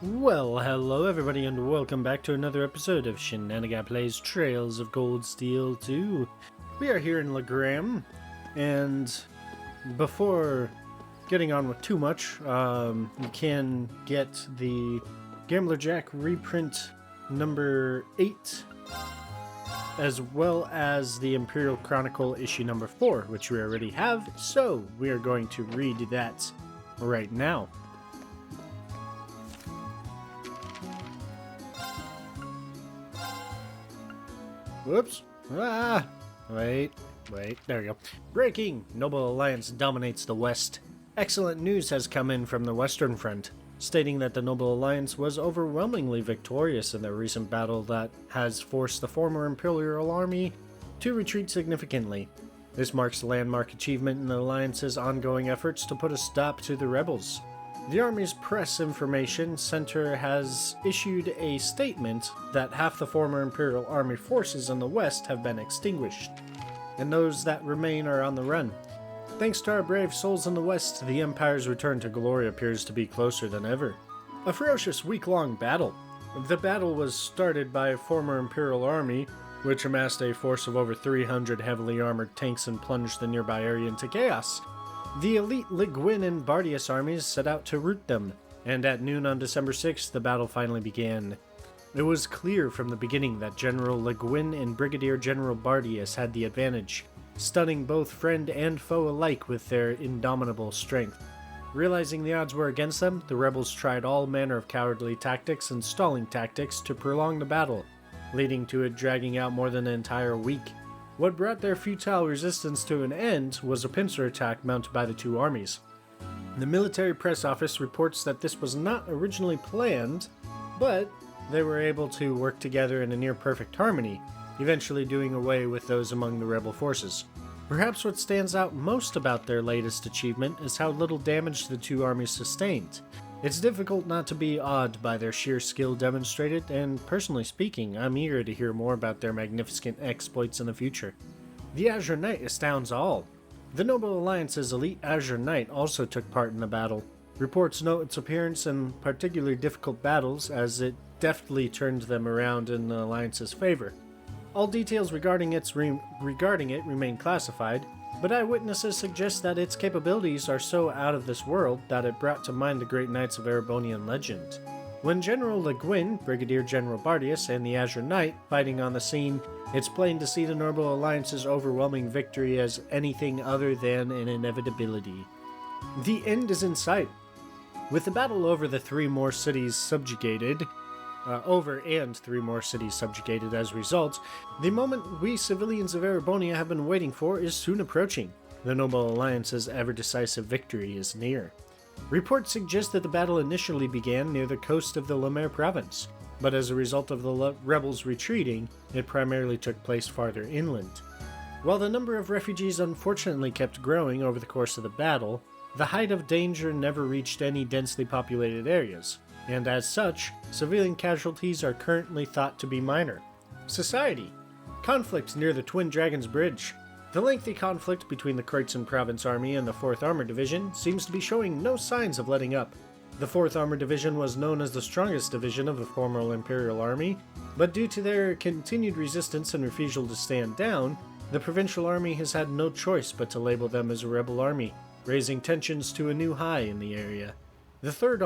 Well, hello everybody and welcome back to another episode of Shenanaguy Plays Trails of Gold Steel 2. We are here in Legram, and before getting on with too much, you can get the Gambler Jack reprint number 8, as well as the Imperial Chronicle issue number 4, which we already have, so we are going to read that right now. Whoops. Wait, there we go. Breaking! Noble Alliance dominates the West. Excellent news has come in from the Western Front, stating that the Noble Alliance was overwhelmingly victorious in their recent battle that has forced the former Imperial Army to retreat significantly. This marks a landmark achievement in the Alliance's ongoing efforts to put a stop to the rebels. The Army's Press Information Center has issued a statement that half the former Imperial Army forces in the West have been extinguished, and those that remain are on the run. Thanks to our brave souls in the West, the Empire's return to glory appears to be closer than ever. A ferocious week-long battle. The battle was started by a former Imperial Army, which amassed a force of over 300 heavily armored tanks and plunged the nearby area into chaos. The elite Le Guin and Bardius armies set out to rout them, and at noon on December 6th, the battle finally began. It was clear from the beginning that General Le Guin and Brigadier General Bardius had the advantage, stunning both friend and foe alike with their indomitable strength. Realizing the odds were against them, the rebels tried all manner of cowardly tactics and stalling tactics to prolong the battle, leading to it dragging out more than an entire week. What brought their futile resistance to an end was a pincer attack mounted by the two armies. The military press office reports that this was not originally planned, but they were able to work together in a near-perfect harmony, eventually doing away with those among the rebel forces. Perhaps what stands out most about their latest achievement is how little damage the two armies sustained. It's difficult not to be awed by their sheer skill demonstrated, and personally speaking, I'm eager to hear more about their magnificent exploits in the future. The Azure Knight astounds all. The Noble Alliance's elite Azure Knight also took part in the battle. Reports note its appearance in particularly difficult battles, as it deftly turned them around in the Alliance's favor. All details regarding it remain classified, but eyewitnesses suggest that its capabilities are so out of this world that it brought to mind the great knights of Erebonian legend. When General Le Guin, Brigadier General Bardius, and the Azure Knight fighting on the scene, it's plain to see the Noble Alliance's overwhelming victory as anything other than an inevitability. The end is in sight. With the battle over and three more cities subjugated as a result, the moment we civilians of Erebonia have been waiting for is soon approaching. The Noble Alliance's ever-decisive victory is near. Reports suggest that the battle initially began near the coast of the Lemaire province, but as a result of the rebels retreating, it primarily took place farther inland. While the number of refugees unfortunately kept growing over the course of the battle, the height of danger never reached any densely populated areas, and as such, civilian casualties are currently thought to be minor. Society. Conflict near the Twin Dragons Bridge. The lengthy conflict between the Kreutzen Province Army and the 4th Armored Division seems to be showing no signs of letting up. The 4th Armored Division was known as the strongest division of the former Imperial Army, but due to their continued resistance and refusal to stand down, the Provincial Army has had no choice but to label them as a rebel army, raising tensions to a new high in the area. The 3rd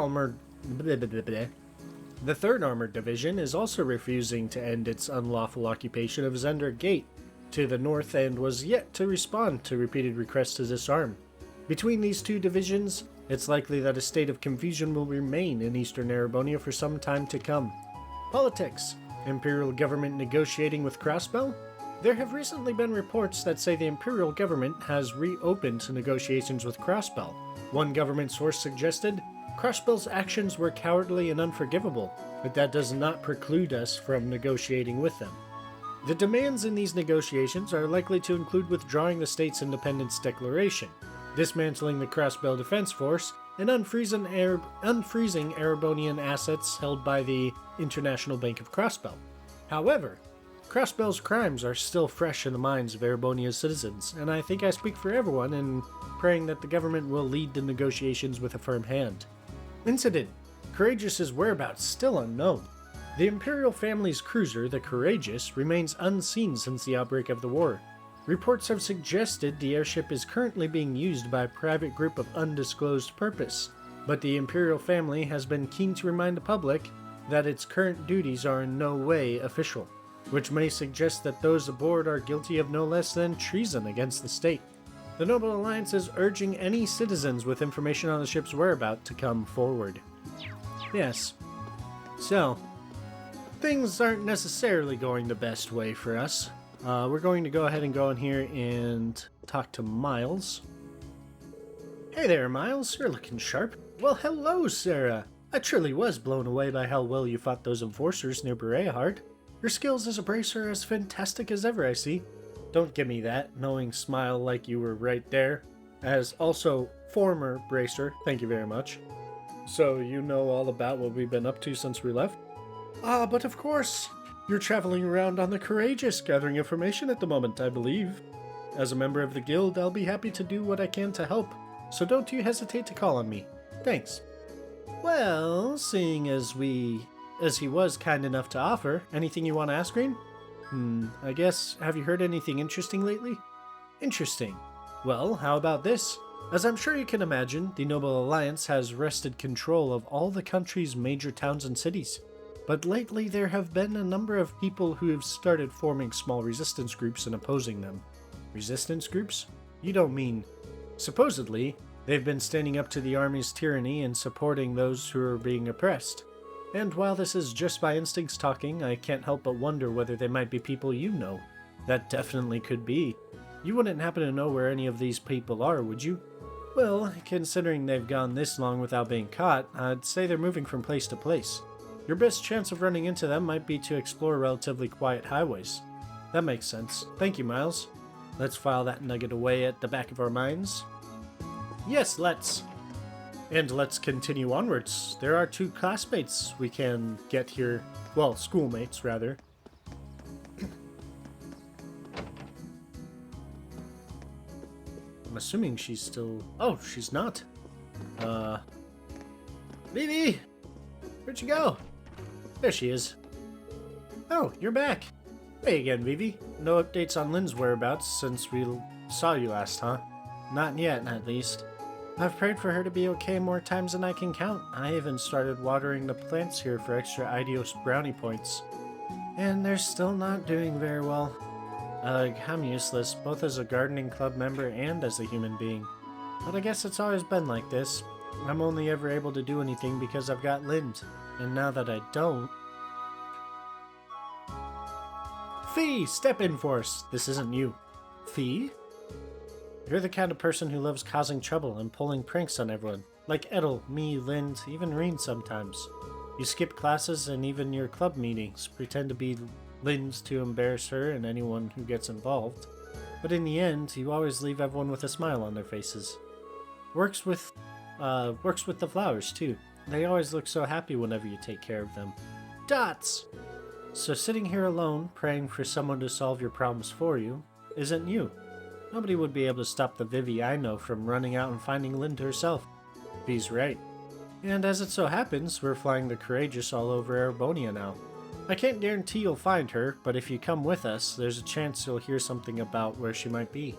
Armored Division is also refusing to end its unlawful occupation of Zender Gate to the north and was yet to respond to repeated requests to disarm. Between these two divisions, it's likely that a state of confusion will remain in eastern Erebonia for some time to come. Politics. Imperial government negotiating with Crossbell? There have recently been reports that say the Imperial government has reopened negotiations with Crossbell. One government source suggested Crossbell's actions were cowardly and unforgivable, but that does not preclude us from negotiating with them. The demands in these negotiations are likely to include withdrawing the state's independence declaration, dismantling the Crossbell Defense Force, and unfreezing Erebonian assets held by the International Bank of Crossbell. However, Crossbell's crimes are still fresh in the minds of Erebonia's citizens, and I think I speak for everyone in praying that the government will lead the negotiations with a firm hand. Incident. Courageous's whereabouts still unknown. The Imperial family's cruiser, the Courageous, remains unseen since the outbreak of the war. Reports have suggested the airship is currently being used by a private group of undisclosed purpose, but the Imperial family has been keen to remind the public that its current duties are in no way official, which may suggest that those aboard are guilty of no less than treason against the state. The Noble Alliance is urging any citizens with information on the ship's whereabouts to come forward. Yes. So, things aren't necessarily going the best way for us. We're going to go ahead and go in here and talk to Miles. Hey there, Miles. You're looking sharp. Well, hello, Sarah. I truly was blown away by how well you fought those enforcers near Bereahard. Your skills as a bracer are as fantastic as ever, I see. Don't give me that, knowing Smile like you were right there. As also former bracer, thank you very much. So you know all about what we've been up to since we left? Ah, but of course. You're traveling around on the Courageous, gathering information at the moment, I believe. As a member of the guild, I'll be happy to do what I can to help, so don't you hesitate to call on me. Thanks. Well, seeing as he was kind enough to offer, anything you want to ask, Green? I guess, have you heard anything interesting lately? Interesting. Well, how about this? As I'm sure you can imagine, the Noble Alliance has wrested control of all the country's major towns and cities. But lately there have been a number of people who have started forming small resistance groups and opposing them. Resistance groups? You don't mean... Supposedly, they've been standing up to the army's tyranny and supporting those who are being oppressed. And while this is just my instincts talking, I can't help but wonder whether they might be people you know. That definitely could be. You wouldn't happen to know where any of these people are, would you? Well, considering they've gone this long without being caught, I'd say they're moving from place to place. Your best chance of running into them might be to explore relatively quiet highways. That makes sense. Thank you, Miles. Let's file that nugget away at the back of our minds. Yes, let's. And let's continue onwards. There are 2 classmates we can get here. Well, schoolmates, rather. I'm assuming she's still... Oh, she's not. Vivi! Where'd you go? There she is. Oh, you're back. Hey again, Vivi. No updates on Lynn's whereabouts since we saw you last, huh? Not yet, at least. I've prayed for her to be okay more times than I can count. I even started watering the plants here for extra Idios brownie points. And they're still not doing very well. I'm useless, both as a gardening club member and as a human being. But I guess it's always been like this. I'm only ever able to do anything because I've got Lind. And now that I don't... Fee! Step in for us! This isn't you. Fee? You're the kind of person who loves causing trouble and pulling pranks on everyone. Like Edel, me, Lind, even Reen sometimes. You skip classes and even your club meetings, pretend to be Lind's to embarrass her and anyone who gets involved. But in the end, you always leave everyone with a smile on their faces. Works with the flowers, too. They always look so happy whenever you take care of them. Dots! So sitting here alone, praying for someone to solve your problems for you, isn't you. Nobody would be able to stop the Vivi I know from running out and finding Lind herself. He's right. And as it so happens, we're flying the Courageous all over Erebonia now. I can't guarantee you'll find her, but if you come with us, there's a chance you'll hear something about where she might be.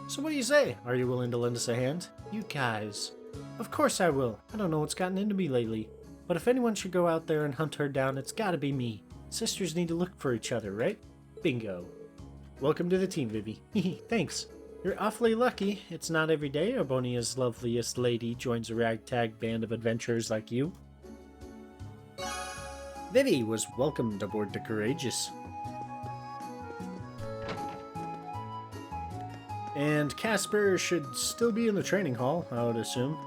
So what do you say? Are you willing to lend us a hand? You guys. Of course I will. I don't know what's gotten into me lately. But if anyone should go out there and hunt her down, it's gotta be me. Sisters need to look for each other, right? Bingo. Welcome to the team, Vivi. Thanks. You're awfully lucky. It's not every day Erebonia's loveliest lady joins a ragtag band of adventurers like you. Vivi was welcomed aboard the Courageous. And Casper should still be in the training hall, I would assume.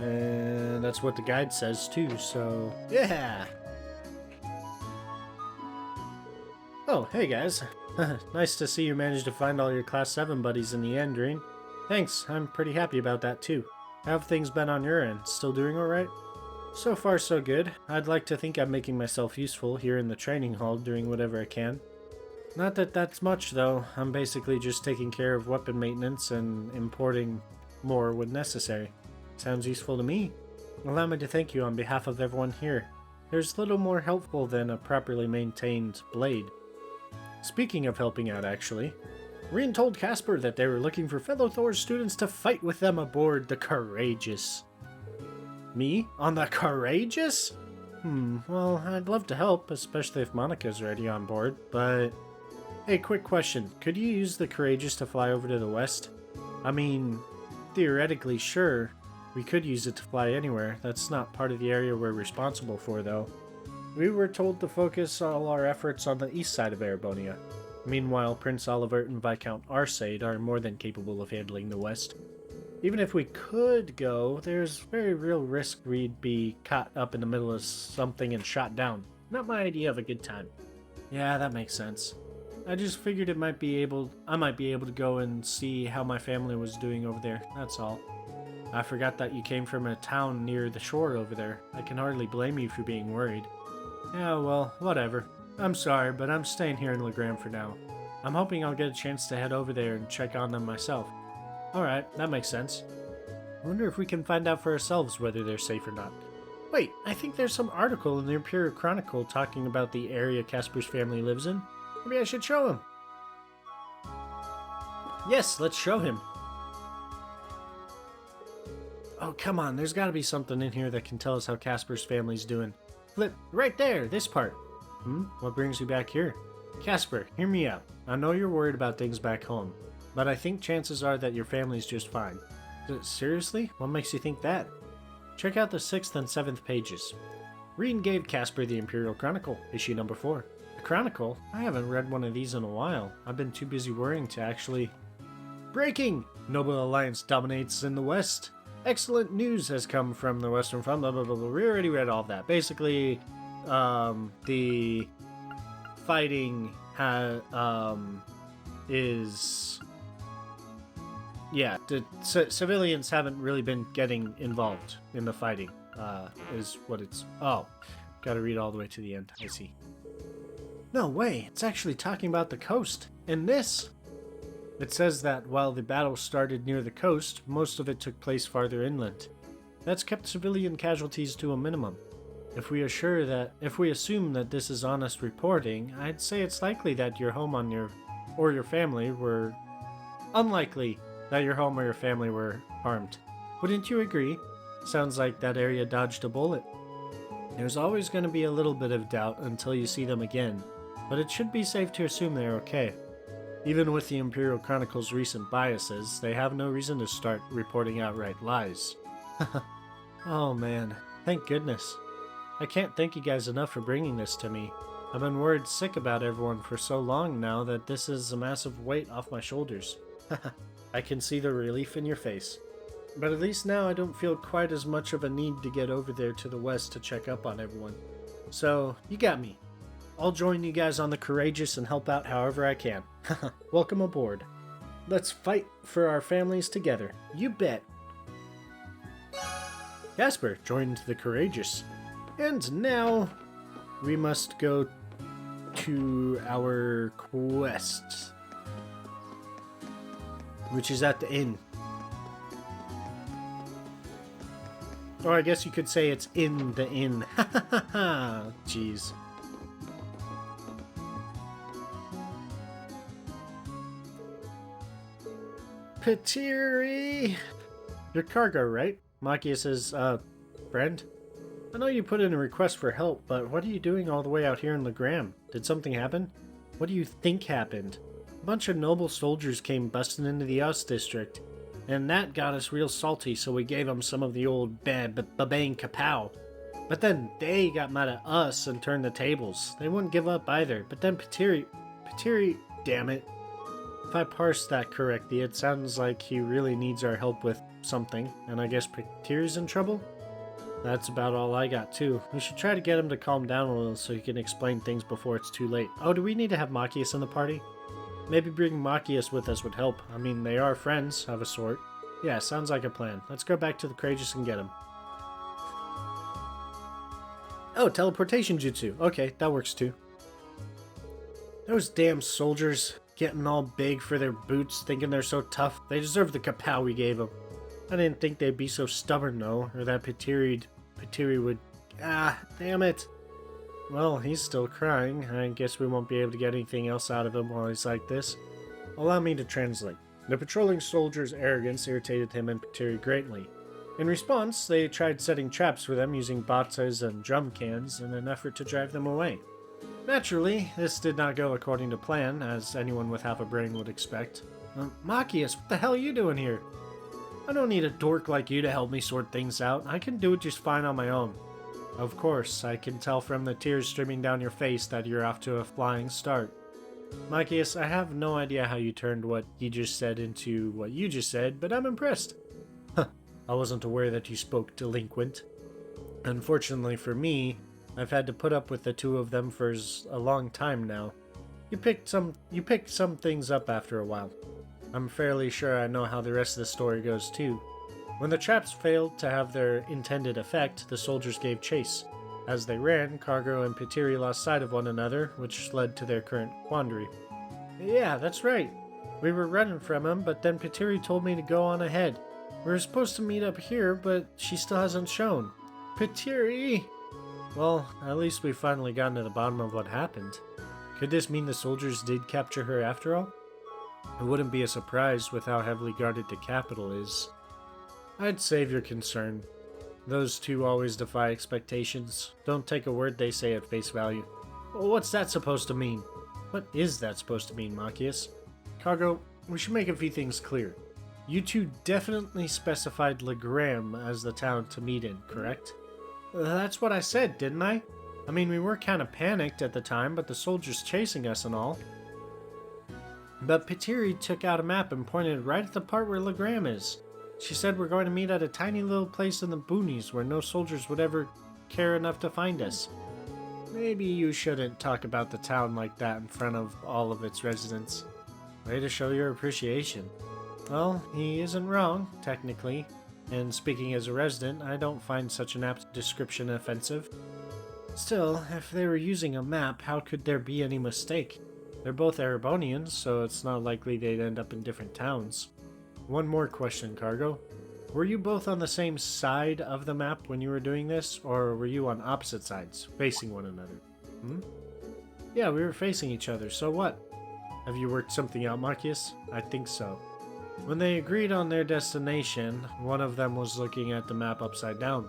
And that's what the guide says too, so yeah! Oh, hey guys. Nice to see you managed to find all your Class 7 buddies in the end, Green. Thanks, I'm pretty happy about that too. How have things been on your end? Still doing alright? So far so good. I'd like to think I'm making myself useful here in the training hall, doing whatever I can. Not that that's much though. I'm basically just taking care of weapon maintenance and importing more when necessary. Sounds useful to me. Allow me to thank you on behalf of everyone here. There's little more helpful than a properly maintained blade. Speaking of helping out, actually, Reen told Casper that they were looking for fellow Thor students to fight with them aboard the Courageous. Me? On the Courageous? Well, I'd love to help, especially if Monica's already on board, but... Hey, quick question. Could you use the Courageous to fly over to the west? I mean, theoretically, sure. We could use it to fly anywhere. That's not part of the area we're responsible for, though. We were told to focus all our efforts on the east side of Erebonia. Meanwhile, Prince Olivert and Viscount Arsaid are more than capable of handling the west. Even if we could go, there's very real risk we'd be caught up in the middle of something and shot down. Not my idea of a good time. Yeah, that makes sense. I just figured I might be able to go and see how my family was doing over there, that's all. I forgot that you came from a town near the shore over there. I can hardly blame you for being worried. Yeah, well, whatever. I'm sorry, but I'm staying here in Legram for now. I'm hoping I'll get a chance to head over there and check on them myself. Alright, that makes sense. I wonder if we can find out for ourselves whether they're safe or not. Wait, I think there's some article in the Imperial Chronicle talking about the area Casper's family lives in. Maybe I should show him. Yes, let's show him. Oh, come on, there's gotta be something in here that can tell us how Casper's family's doing. Flip, right there, this part. What brings you back here? Casper, hear me out. I know you're worried about things back home, but I think chances are that your family's just fine. Seriously? What makes you think that? Check out the 6th and 7th pages. Reen gave Casper the Imperial Chronicle, issue number 4. The Chronicle? I haven't read one of these in a while. I've been too busy worrying to actually... Breaking! Noble Alliance dominates in the West. Excellent news has come from the Western Front, blah blah blah blah. We already read all that. Basically, the fighting is... Yeah, the civilians haven't really been getting involved in the fighting, is what it's... Oh, gotta read all the way to the end. I see. No way, it's actually talking about the coast. And this... It says that while the battle started near the coast, most of it took place farther inland. That's kept civilian casualties to a minimum. If we assume that this is honest reporting, I'd say it's likely that your home or your family were unlikely that your home or your family were harmed. Wouldn't you agree? Sounds like that area dodged a bullet. There's always going to be a little bit of doubt until you see them again, but it should be safe to assume they're okay. Even with the Imperial Chronicle's recent biases, they have no reason to start reporting outright lies. Oh man, thank goodness. I can't thank you guys enough for bringing this to me. I've been worried sick about everyone for so long now that this is a massive weight off my shoulders. I can see the relief in your face. But at least now I don't feel quite as much of a need to get over there to the west to check up on everyone. So, you got me. I'll join you guys on the Courageous and help out however I can. Welcome aboard. Let's fight for our families together. You bet. Casper joined the Courageous. And now we must go to our quest, which is at the inn. Or I guess you could say it's in the inn. Ha ha ha ha. Jeez. Patiri! Your cargo, right? Makia says, friend? I know you put in a request for help, but what are you doing all the way out here in Legram? Did something happen? What do you think happened? A bunch of noble soldiers came busting into the Ost district, and that got us real salty, so we gave them some of the old babang kapow. But then they got mad at us and turned the tables. They wouldn't give up either, but then Patiri, damn it. If I parse that correctly, it sounds like he really needs our help with something, and I guess Patiri's in trouble? That's about all I got too. We should try to get him to calm down a little so he can explain things before it's too late. Oh, do we need to have Machias in the party? Maybe bringing Machias with us would help. I mean, they are friends of a sort. Yeah, sounds like a plan. Let's go back to the Courageous and get him. Oh, teleportation jutsu. Okay, that works too. Those damn soldiers getting all big for their boots, thinking they're so tough. They deserve the kapow we gave them. I didn't think they'd be so stubborn though, or that Petiri would... Ah, damn it! Well, he's still crying. I guess we won't be able to get anything else out of him while he's like this. Allow me to translate. The patrolling soldiers' arrogance irritated him and Petiri greatly. In response, they tried setting traps for them using boxes and drum cans in an effort to drive them away. Naturally, this did not go according to plan, as anyone with half a brain would expect. Machias, what the hell are you doing here? I don't need a dork like you to help me sort things out. I can do it just fine on my own. Of course, I can tell from the tears streaming down your face that you're off to a flying start. Machias, I have no idea how you turned what he just said into what you just said, but I'm impressed. I wasn't aware that you spoke delinquent. Unfortunately for me, I've had to put up with the two of them for a long time now. You picked some things up after a while. I'm fairly sure I know how the rest of the story goes too. When the traps failed to have their intended effect, the soldiers gave chase. As they ran, Cargo and Petiri lost sight of one another, which led to their current quandary. Yeah, that's right. We were running from him, but then Petiri told me to go on ahead. We were supposed to meet up here, but she still hasn't shown. Petiri! Well, at least we've finally gotten to the bottom of what happened. Could this mean the soldiers did capture her after all? It wouldn't be a surprise with how heavily guarded the capital is. I'd save your concern. Those two always defy expectations. Don't take a word they say at face value. Well, what's that supposed to mean? What is that supposed to mean, Machias? Cargo, we should make a few things clear. You two definitely specified Legram as the town to meet in, correct? That's what I said, didn't I? I mean, we were kind of panicked at the time, but the soldiers chasing us and all. But Petiri took out a map and pointed right at the part where Legram is. She said we're going to meet at a tiny little place in the boonies where no soldiers would ever care enough to find us. Maybe you shouldn't talk about the town like that in front of all of its residents. Way to show your appreciation. Well, he isn't wrong, technically. And speaking as a resident, I don't find such an apt description offensive. Still, if they were using a map, how could there be any mistake? They're both Erebonians, so it's not likely they'd end up in different towns. One more question, Cargo. Were you both on the same side of the map when you were doing this, or were you on opposite sides, facing one another? Yeah, we were facing each other, so what? Have you worked something out, Machias? I think so. When they agreed on their destination, one of them was looking at the map upside down.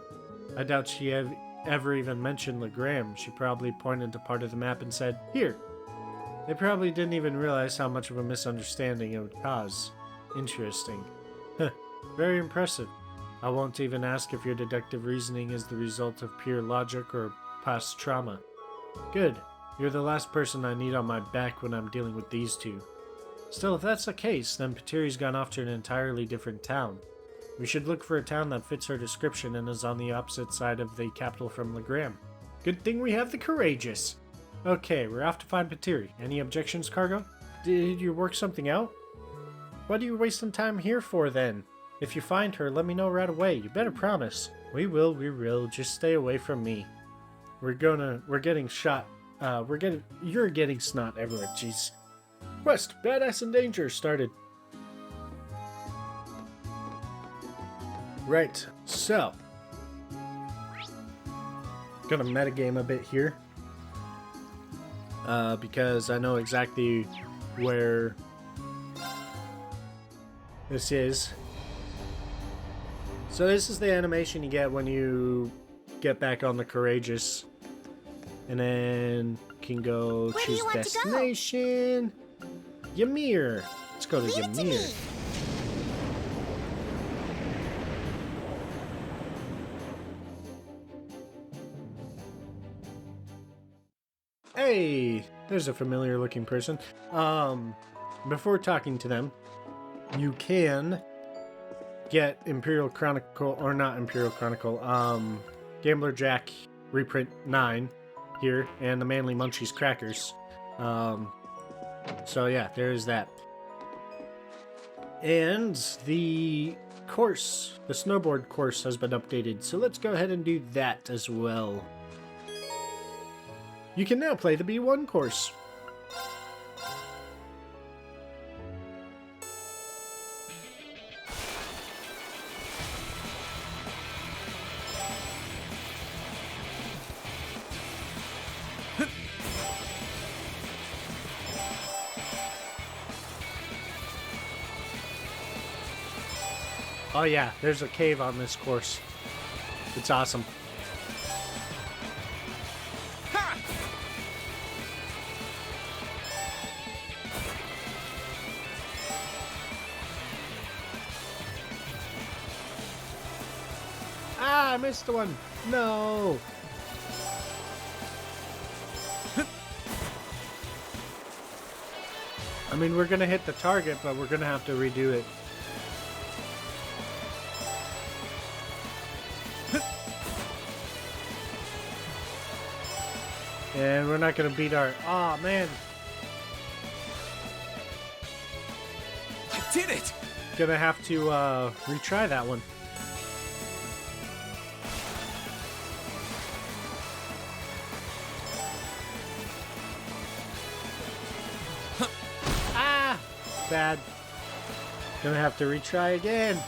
I doubt she ever even mentioned Legram. She probably pointed to part of the map and said, "Here!" They probably didn't even realize how much of a misunderstanding it would cause. Interesting. Very impressive. I won't even ask if your deductive reasoning is the result of pure logic or past trauma. Good. You're the last person I need on my back when I'm dealing with these two. Still, if that's the case, then Petiri's gone off to an entirely different town. We should look for a town that fits her description and is on the opposite side of the capital from Legram. Good thing we have the Courageous. Okay, we're off to find Petiri. Any objections, Cargo? Did you work something out? What are you wasting time here for, then? If you find her, let me know right away. You better promise. We will. Just stay away from me. We're getting shot. You're getting snot everywhere, jeez. Quest, Badass in Danger, started. Right, so. Gonna metagame a bit here. Because I know exactly where this is. So this is the animation you get when you get back on the Courageous. And then you can go choose destination. Ymir. Let's go to Ymir. Hey, there's a familiar looking person. Before talking to them, you can get Imperial Chronicle, or not Imperial Chronicle, Gambler Jack reprint 9 here, and the Manly Munchies crackers. So yeah, there's that. And the course, the snowboard course has been updated, so let's go ahead and do that as well. You can now play the B1 course. Oh yeah, there's a cave on this course. It's awesome. Ah, I missed the one. No. I mean, we're gonna hit the target, but we're gonna have to redo it. And we're not gonna beat our... Aw, man. I did it! Gonna have to retry that one. Ah! Bad. Gonna have to retry again.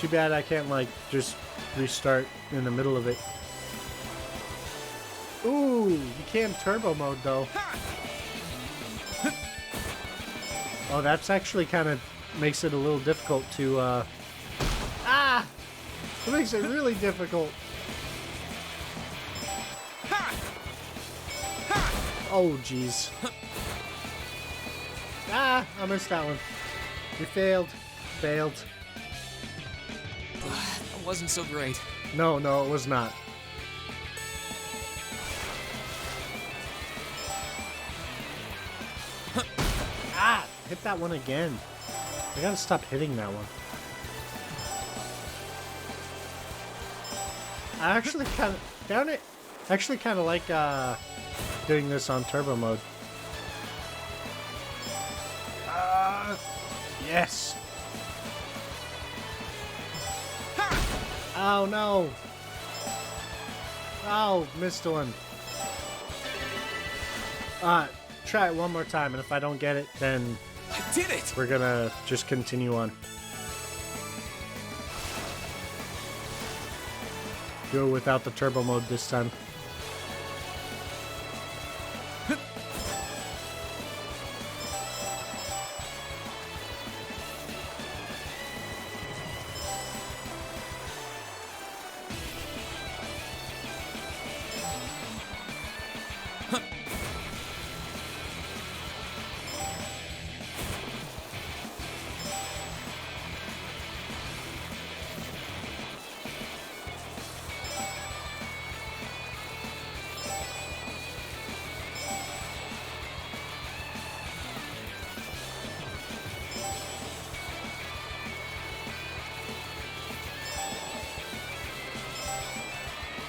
Too bad I can't, like, just restart in the middle of it. Ooh, you can turbo mode, though. Oh, that's actually kind of makes it a little difficult to, Ah! It makes it really difficult. Oh, jeez. Ah, I missed that one. We failed. Failed. That wasn't so great. No, it was not. Ah! Hit that one again. I gotta stop hitting that one. I actually kind of... Down it! I actually kind of like doing this on turbo mode. Yes! Oh no! Oh, missed one. Try it one more time, and if I don't get it, then I did it! we're gonna just continue on. Go without the turbo mode this time.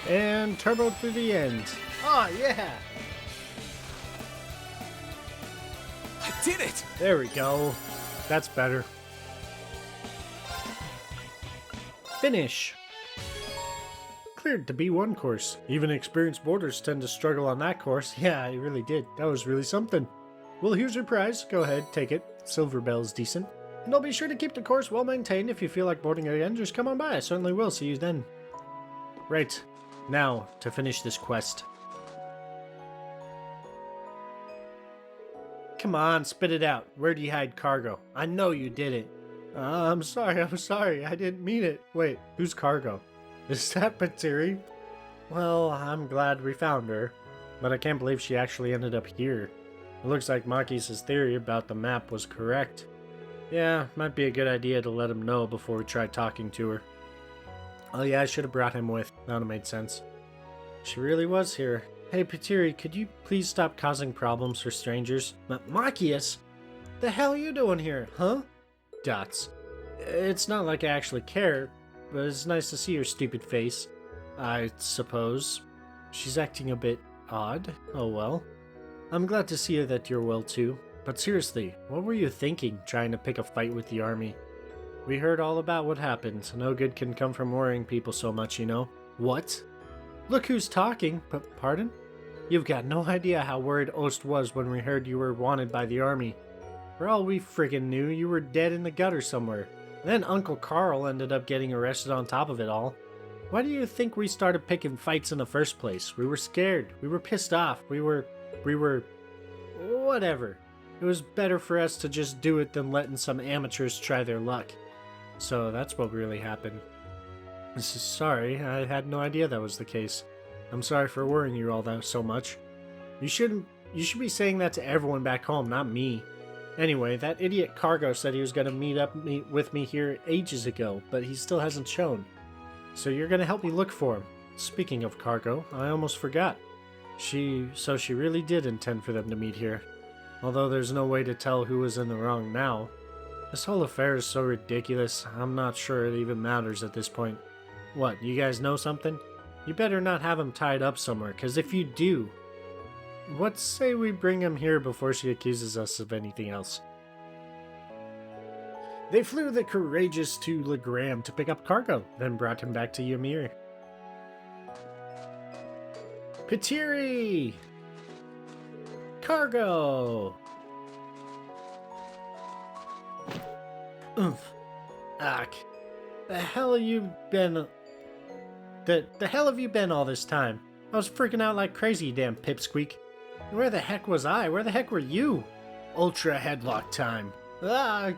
And turbo to the end. Oh, yeah! I did it! There we go. That's better. Finish! Cleared the B1 course. Even experienced boarders tend to struggle on that course. Yeah, I really did. That was really something. Well, here's your prize. Go ahead, take it. Silver Bell's decent. And I'll be sure to keep the course well maintained. If you feel like boarding again, just come on by. I certainly will. See you then. Right. Now, to finish this quest. Come on, spit it out. Where'd you hide cargo? I know you did it. I'm sorry. I didn't mean it. Wait, who's cargo? Is that Patiri? Well, I'm glad we found her. But I can't believe she actually ended up here. It looks like Makis' theory about the map was correct. Yeah, might be a good idea to let him know before we try talking to her. Oh yeah, I should have brought him with. That would have made sense. She really was here. Hey Patiri, could you please stop causing problems for strangers? Machias? The hell are you doing here, huh? Dots. It's not like I actually care, but it's nice to see your stupid face. I suppose. She's acting a bit odd. Oh well. I'm glad to see that you're well too. But seriously, what were you thinking trying to pick a fight with the army? We heard all about what happened. No good can come from worrying people so much, you know. What? Look who's talking. Pardon? You've got no idea how worried Ost was when we heard you were wanted by the army. For all we friggin' knew, you were dead in the gutter somewhere. And then Uncle Carl ended up getting arrested on top of it all. Why do you think we started picking fights in the first place? We were scared. We were pissed off. We were... whatever. It was better for us to just do it than letting some amateurs try their luck. So that's what really happened. Sorry, I had no idea that was the case. I'm sorry for worrying you all that so much. You should be saying that to everyone back home, not me. Anyway, that idiot Cargo said he was going to meet with me here ages ago, but he still hasn't shown. So you're going to help me look for him. Speaking of Cargo, I almost forgot. She really did intend for them to meet here. Although there's no way to tell who is in the wrong now. This whole affair is so ridiculous, I'm not sure it even matters at this point. What, you guys know something? You better not have him tied up somewhere, because if you do, what say we bring him here before she accuses us of anything else? They flew the Courageous to Legram to pick up Cargo, then brought him back to Ymir. Pitiri! Cargo! Oomph. Ack. The hell have you been... The hell have you been all this time? I was freaking out like crazy, you damn pipsqueak. Where the heck was I? Where the heck were you? Ultra headlock time. Ah!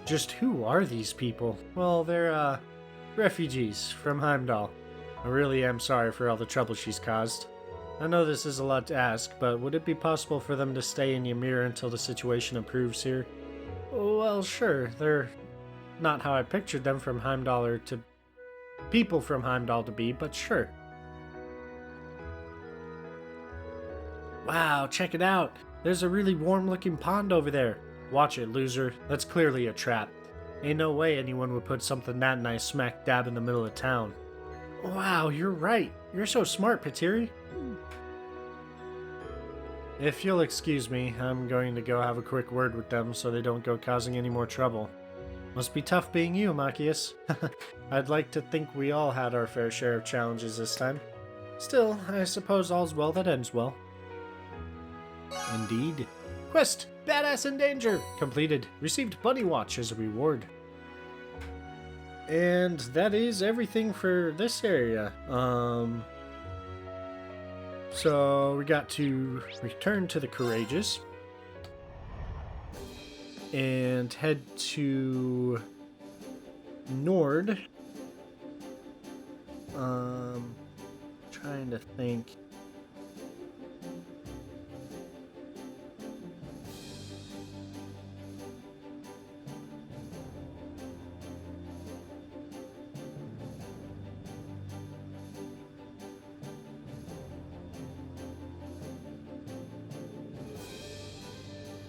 Just who are these people? Well, they're, refugees from Heimdall. I really am sorry for all the trouble she's caused. I know this is a lot to ask, but would it be possible for them to stay in Ymir until the situation improves here? Well, sure. They're not how I pictured them from Heimdall or to people from Heimdall to be, but sure. Wow, check it out. There's a really warm-looking pond over there. Watch it, loser. That's clearly a trap. Ain't no way anyone would put something that nice smack dab in the middle of town. Wow, you're right. You're so smart, Pitiri. If you'll excuse me, I'm going to go have a quick word with them so they don't go causing any more trouble. Must be tough being you, Machias. I'd like to think we all had our fair share of challenges this time. Still, I suppose all's well that ends well. Indeed. Quest! Badass in Danger! Completed. Received Bunny Watch as a reward. And that is everything for this area. So we got to return to the Courageous and head to Nord. Trying to think.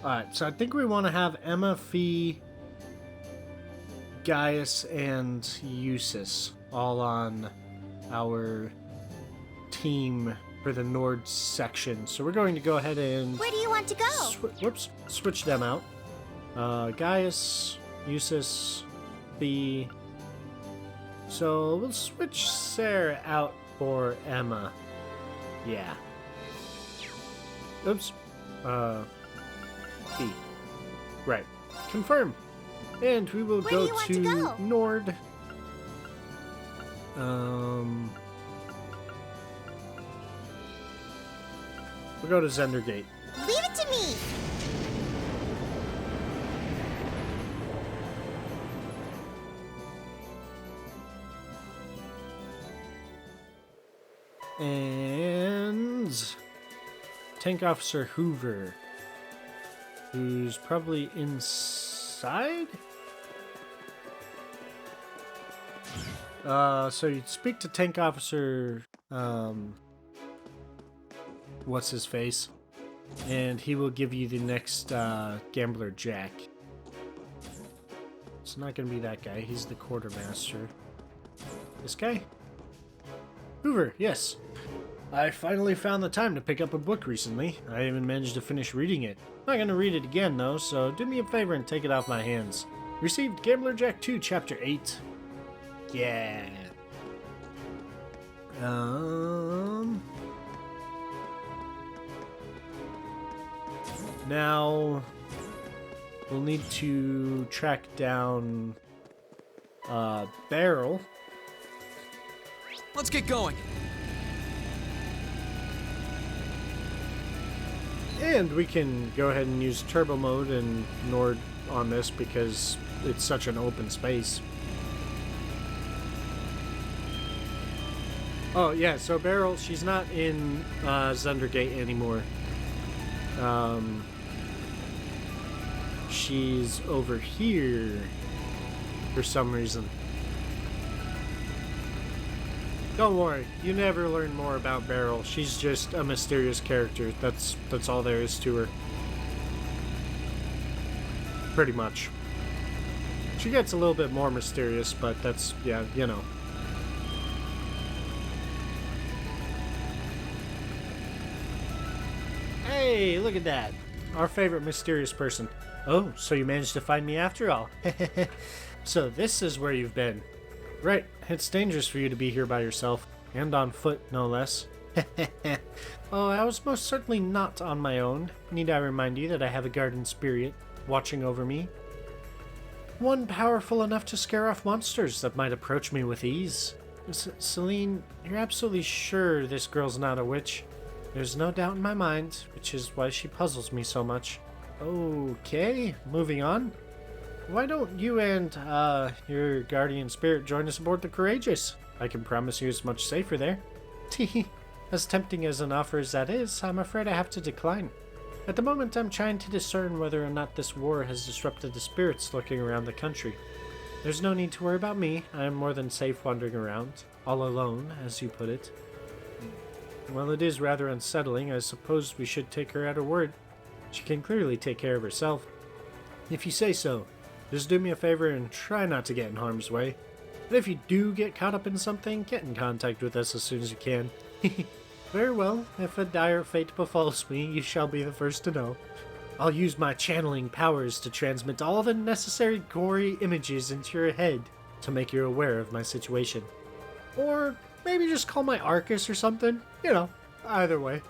Alright, so I think we want to have Emma, Fee, Gaius, and Eustace all on our team for the Nord section. So we're going to go ahead and... Where do you want to go? Switch them out. Gaius, Eustace, Fee. So we'll switch Sarah out for Emma. Yeah. Oops. Fee. Right. Confirm. And we will go to Nord. We'll go to Zendergate. Leave it to me. And Tank Officer Hoover, who's probably inside? So you'd speak to Tank Officer, what's his face? And he will give you the next, Gambler Jack. It's not gonna be that guy, he's the quartermaster. This guy? Hoover, yes. I finally found the time to pick up a book recently. I even managed to finish reading it. I'm not gonna read it again though, so do me a favor and take it off my hands. Received Gambler Jack 2, Chapter 8. Yeah. Now we'll need to track down Beryl. Let's get going. And we can go ahead and use turbo mode and Nord on this because it's such an open space. Oh yeah, so Beryl, she's not in Zundergate anymore. She's over here for some reason. Don't worry, you never learn more about Beryl. She's just a mysterious character. That's all there is to her. Pretty much. She gets a little bit more mysterious, but that's, yeah, you know. Hey, look at that. Our favorite mysterious person. Oh, so you managed to find me after all. So this is where you've been. Right, it's dangerous for you to be here by yourself, and on foot, no less. Oh, I was most certainly not on my own. Need I remind you that I have a guardian spirit watching over me? One powerful enough to scare off monsters that might approach me with ease. Celine, you're absolutely sure this girl's not a witch? There's no doubt in my mind, which is why she puzzles me so much. Okay, moving on. Why don't you and, your guardian spirit join us aboard the Courageous? I can promise you it's much safer there. Tee, as tempting as an offer as that is, I'm afraid I have to decline. At the moment, I'm trying to discern whether or not this war has disrupted the spirits lurking around the country. There's no need to worry about me. I am more than safe wandering around, all alone, as you put it. Well, it is rather unsettling. I suppose we should take her at her word. She can clearly take care of herself. If you say so. Just do me a favor and try not to get in harm's way. But if you do get caught up in something, get in contact with us as soon as you can. Very well, if a dire fate befalls me, you shall be the first to know. I'll use my channeling powers to transmit all the necessary gory images into your head to make you aware of my situation. Or maybe just call my Arcus or something. You know, either way.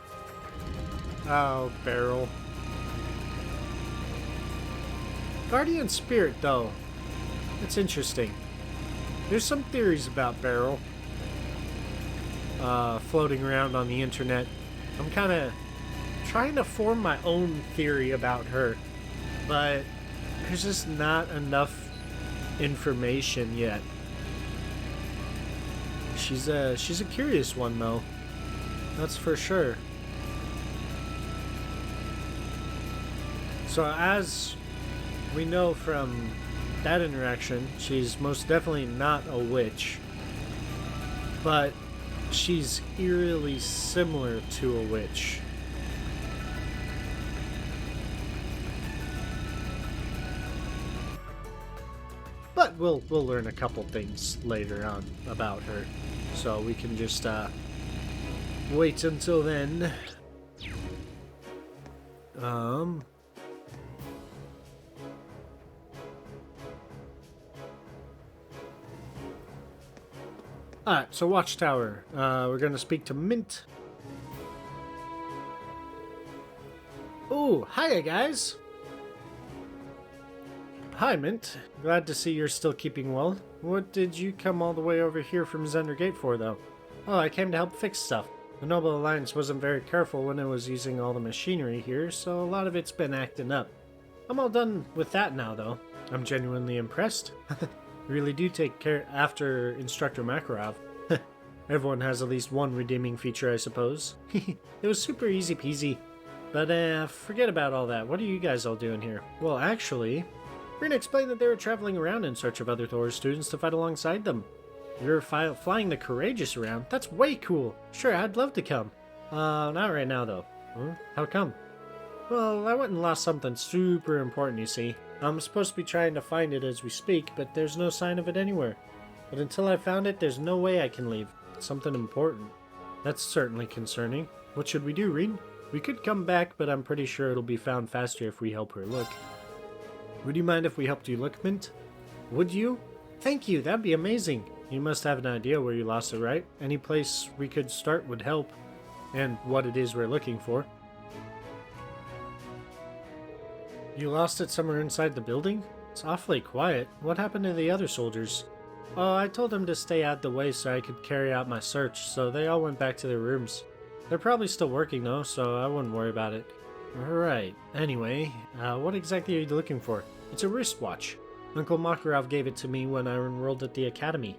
Oh, Beryl. Guardian Spirit, though. It's interesting. There's some theories about Beryl floating around on the internet. I'm kind of trying to form my own theory about her, but there's just not enough information yet. She's a curious one, though. That's for sure. So as we know from that interaction, she's most definitely not a witch, but she's eerily similar to a witch. But we'll learn a couple things later on about her, so we can just wait until then. Alright, so Watchtower. We're gonna speak to Mint. Oh, hiya guys! Hi, Mint. Glad to see you're still keeping well. What did you come all the way over here from Zendergate for, though? Oh, I came to help fix stuff. The Noble Alliance wasn't very careful when it was using all the machinery here, so a lot of it's been acting up. I'm all done with that now, though. I'm genuinely impressed. Really do take care after Instructor Makarov. Everyone has at least one redeeming feature, I suppose. It was super easy peasy. But forget about all that. What are you guys all doing here? Well, actually, Rena explained that they were traveling around in search of other Thor students to fight alongside them. You're flying the Courageous around? That's way cool. Sure, I'd love to come. Not right now, though. Huh? How come? Well, I went and lost something super important, you see. I'm supposed to be trying to find it as we speak, but there's no sign of it anywhere. But until I found it, there's no way I can leave. It's something important. That's certainly concerning. What should we do, Reed? We could come back, but I'm pretty sure it'll be found faster if we help her look. Would you mind if we helped you look, Mint? Would you? Thank you, that'd be amazing. You must have an idea where you lost it, right? Any place we could start would help. And what it is we're looking for. You lost it somewhere inside the building? It's awfully quiet. What happened to the other soldiers? Oh, I told them to stay out the way so I could carry out my search, so they all went back to their rooms. They're probably still working though, so I wouldn't worry about it. Alright, anyway, what exactly are you looking for? It's a wristwatch. Uncle Makarov gave it to me when I enrolled at the academy.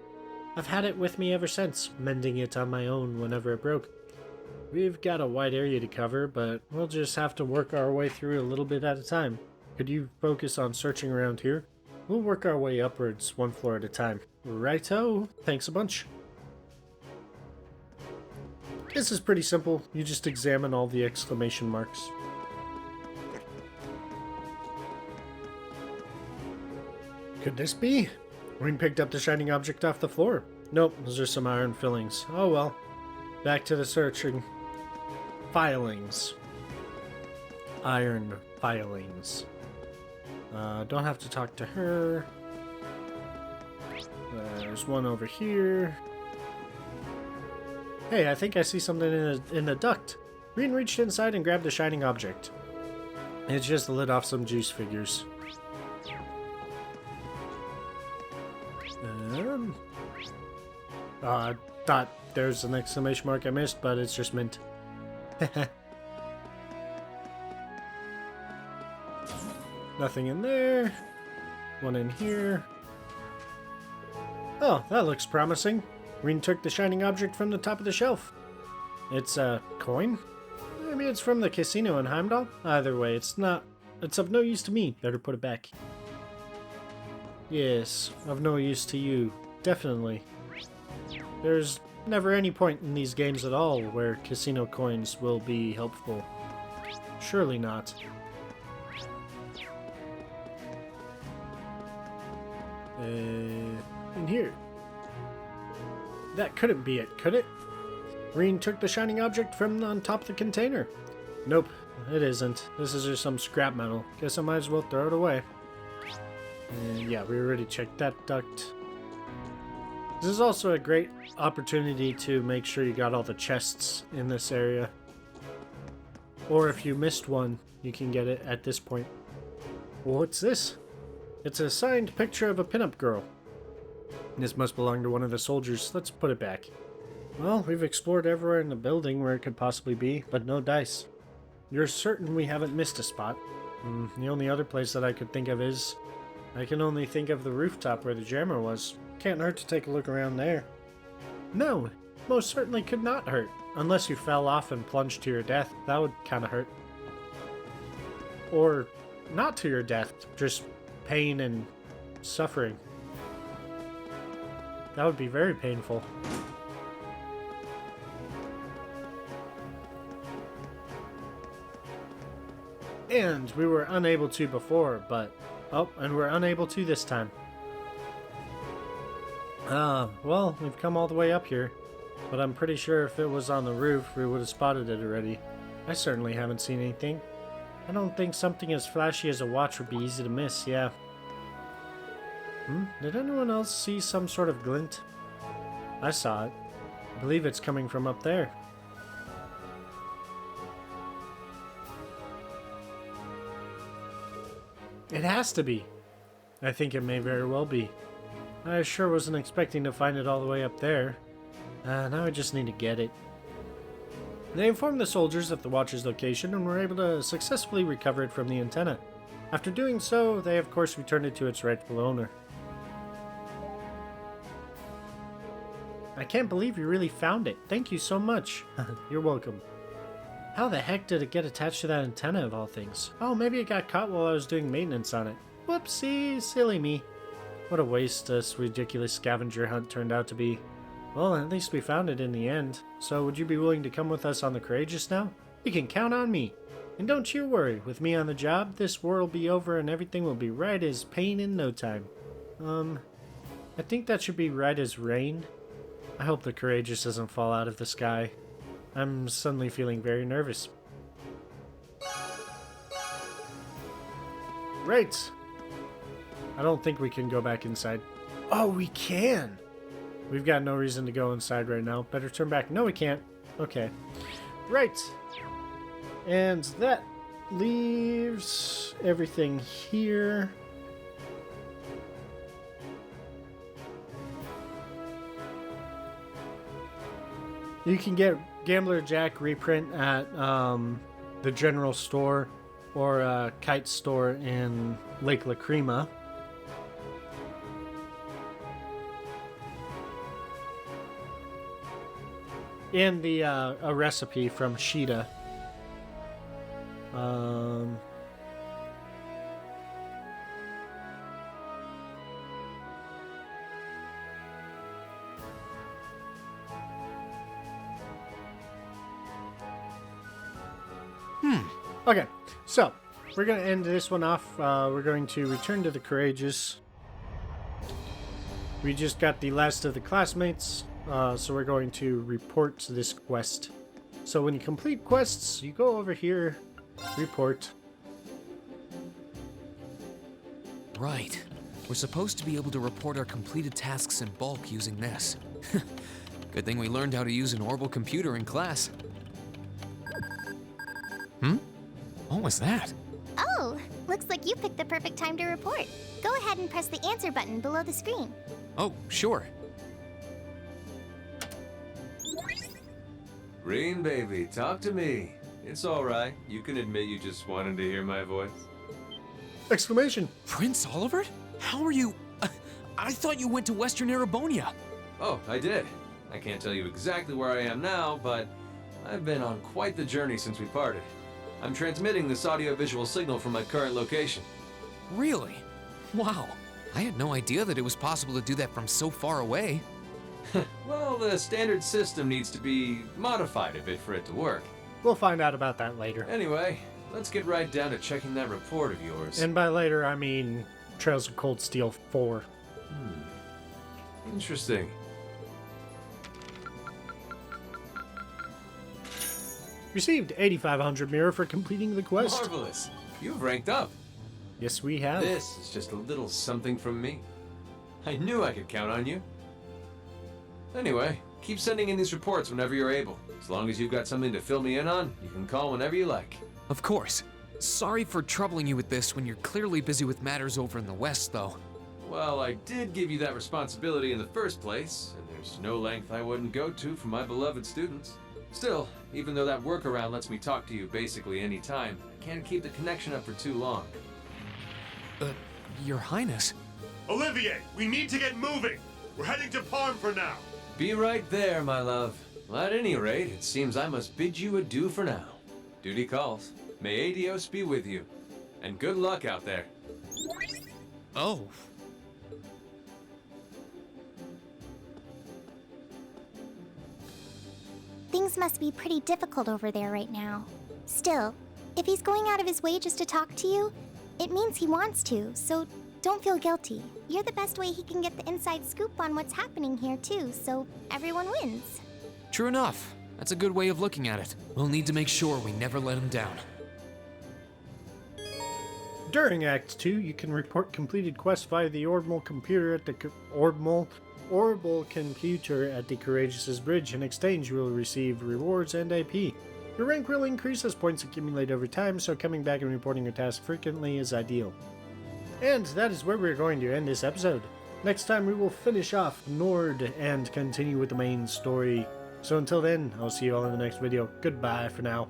I've had it with me ever since, mending it on my own whenever it broke. We've got a wide area to cover, but we'll just have to work our way through a little bit at a time. Could you focus on searching around here? We'll work our way upwards, one floor at a time. Righto, thanks a bunch. This is pretty simple. You just examine all the exclamation marks. Could this be? Ring picked up the shining object off the floor. Nope, those are some iron fillings. Oh well. Back to the searching. Filings. Iron filings. Don't have to talk to her. There's one over here. Hey, I think I see something in the duct. Green reached inside and grabbed the shining object. It's just lit off some juice figures. I thought there's an exclamation mark I missed, but it's just mint. Nothing in there. One in here. Oh, that looks promising. Reen took the shining object from the top of the shelf. It's a coin? Maybe it's from the casino in Heimdall? Either way, it's not. It's of no use to me. Better put it back. Yes, of no use to you. Definitely. There's never any point in these games at all where casino coins will be helpful. Surely not. In here. That couldn't be it, could it? Reen took the shining object from on top of the container. Nope, it isn't. This is just some scrap metal. Guess I might as well throw it away. And yeah, we already checked that duct. This is also a great opportunity to make sure you got all the chests in this area. Or if you missed one, you can get it at this point. What's this? It's a signed picture of a pinup girl. This must belong to one of the soldiers. Let's put it back. Well, we've explored everywhere in the building where it could possibly be, but no dice. You're certain we haven't missed a spot? The only other place that I could think of is... I can only think of the rooftop where the jammer was. Can't hurt to take a look around there. No, most certainly could not hurt. Unless you fell off and plunged to your death. That would kinda hurt. Or not to your death, just pain and suffering. That would be very painful. And we were unable to before, but... Oh, and we're unable to this time. Well, we've come all the way up here. But I'm pretty sure if it was on the roof, we would have spotted it already. I certainly haven't seen anything. I don't think something as flashy as a watch would be easy to miss, yeah. Did anyone else see some sort of glint? I saw it. I believe it's coming from up there. It has to be. I think it may very well be. I sure wasn't expecting to find it all the way up there. Now I just need to get it. They informed the soldiers of the watch's location and were able to successfully recover it from the antenna. After doing so, they of course returned it to its rightful owner. I can't believe you really found it. Thank you so much. You're welcome. How the heck did it get attached to that antenna of all things? Oh, maybe it got caught while I was doing maintenance on it. Whoopsie, silly me. What a waste this ridiculous scavenger hunt turned out to be. Well, at least we found it in the end. So would you be willing to come with us on the Courageous now? You can count on me. And don't you worry, with me on the job, this war will be over and everything will be right as pain in no time. I think that should be right as rain. I hope the Courageous doesn't fall out of the sky. I'm suddenly feeling very nervous. Right. I don't think we can go back inside. Oh, we can! We've got no reason to go inside right now. Better turn back. No, we can't. Okay. Right. And that leaves everything here. You can get Gambler Jack reprint at the general store or a kite store in Lake Lacrima. And the a recipe from Sheeta. Okay, so we're going to end this one off. We're going to return to the Courageous. We just got the last of the classmates, so we're going to report this quest. So when you complete quests, you go over here, report. Right. We're supposed to be able to report our completed tasks in bulk using this. Good thing we learned how to use an orbital computer in class. What was that? Oh, looks like you picked the perfect time to report. Go ahead and press the answer button below the screen. Oh, sure. Green baby, talk to me. It's alright. You can admit you just wanted to hear my voice. Exclamation. Prince Oliver? How are you? I thought you went to Western Erebonia. Oh, I did. I can't tell you exactly where I am now, but I've been on quite the journey since we parted. I'm transmitting this audio-visual signal from my current location. Really? Wow. I had no idea that it was possible to do that from so far away. Well, the standard system needs to be modified a bit for it to work. We'll find out about that later. Anyway, let's get right down to checking that report of yours. And by later, I mean Trails of Cold Steel 4. Interesting. Received 8,500 mirror for completing the quest. Marvelous. You've ranked up. Yes, we have. This is just a little something from me. I knew I could count on you. Anyway, keep sending in these reports whenever you're able. As long as you've got something to fill me in on, you can call whenever you like. Of course. Sorry for troubling you with this when you're clearly busy with matters over in the West, though. Well, I did give you that responsibility in the first place, and there's no length I wouldn't go to for my beloved students. Still, even though that workaround lets me talk to you basically any time, I can't keep the connection up for too long. Your Highness. Olivier, we need to get moving. We're heading to Parm for now. Be right there, my love. Well, at any rate, it seems I must bid you adieu for now. Duty calls. May Adios be with you. And good luck out there. Oh. Things must be pretty difficult over there right now. Still, if he's going out of his way just to talk to you, it means he wants to, so don't feel guilty. You're the best way he can get the inside scoop on what's happening here too, so everyone wins. True enough. That's a good way of looking at it. We'll need to make sure we never let him down. During Act 2, you can report completed quests via the orbital computer at the orbital computer at the Courageous' bridge. In exchange, you will receive rewards and AP. Your rank will increase as points accumulate over time, so coming back and reporting your task frequently is ideal. And that is where we're going to end this episode. Next time we will finish off Nord and continue with the main story. So until then, I'll see you all in the next video. Goodbye for now.